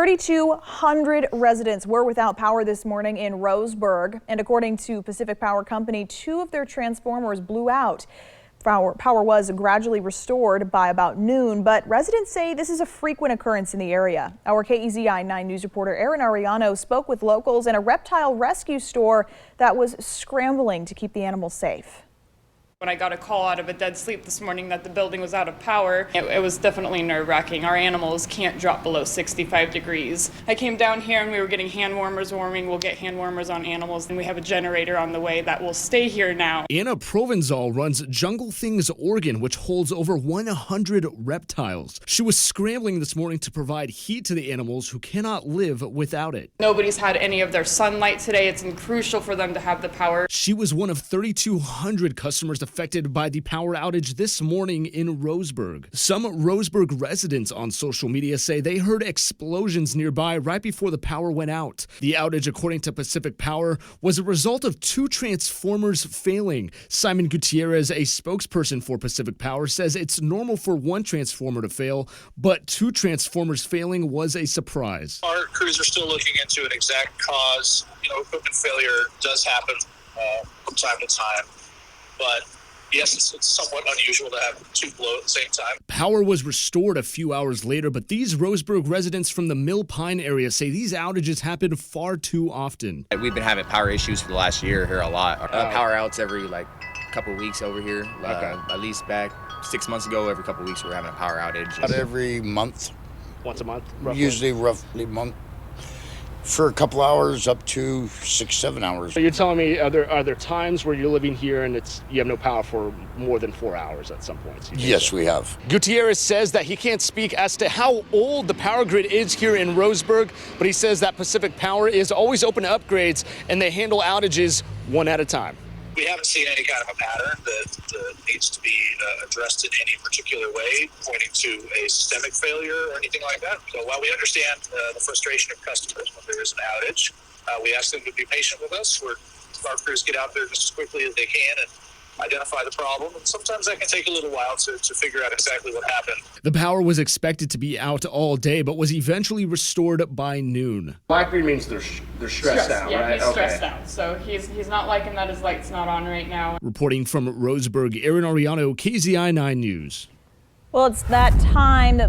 3,200 residents were without power this morning in Roseburg, and according to Pacific Power Company, 2 of their transformers blew out. Power was gradually restored by about noon, but residents say this is a frequent occurrence in the area. Our KEZI 9 News reporter Aaron Ariano spoke with locals in a reptile rescue store that was scrambling to keep the animals safe. When I got a call out of a dead sleep this morning that the building was out of power, it was definitely nerve-wracking. Our animals can't drop below 65 degrees. I came down here and we were getting hand warmers warming. We'll get hand warmers on animals, and we have a generator on the way that will stay here now. Anna Provenzal runs Jungle Things Oregon, which holds over 100 reptiles. She was scrambling this morning to provide heat to the animals who cannot live without it. Nobody's had any of their sunlight today. It's crucial for them to have the power. She was one of 3,200 customers affected by the power outage this morning in Roseburg. Some Roseburg residents on social media say they heard explosions nearby right before the power went out. The outage, according to Pacific Power, was a result of 2 transformers failing. Simon Gutierrez, a spokesperson for Pacific Power, says it's normal for 1 transformer to fail, but 2 transformers failing was a surprise. Our crews are still looking into an exact cause. Equipment failure does happen from time to time, but yes, it's somewhat unusual to have 2 blow at the same time. Power was restored a few hours later, but these Roseburg residents from the Mill Pine area say these outages happen far too often. We've been having power issues for the last year here a lot. Power outs every couple weeks over here. At least back 6 months ago, every couple weeks we were having a power outage. About every month. Once a month? Roughly? Usually roughly a month. For a couple hours up to 6-7 hours. So you're telling me, are there times where you're living here and you have no power for more than 4 hours at some points? Yes, we have. Gutierrez says that he can't speak as to how old the power grid is here in Roseburg, but he says that Pacific Power is always open to upgrades and they handle outages one at a time. We haven't seen any kind of a pattern that needs to be addressed in any particular way, pointing to a systemic failure or anything like that. So while we understand the frustration of customers when there is an outage, we ask them to be patient with us. Our crews get out there just as quickly as they can and identify the problem, and sometimes that can take a little while to figure out exactly what happened. The power was expected to be out all day, but was eventually restored by noon. Blackbeard means they're stressed out, yeah, right? He's stressed out, so he's not liking that his light's not on right now. Reporting from Roseburg, Aaron Ariano, KEZI 9 News. Well, it's that time that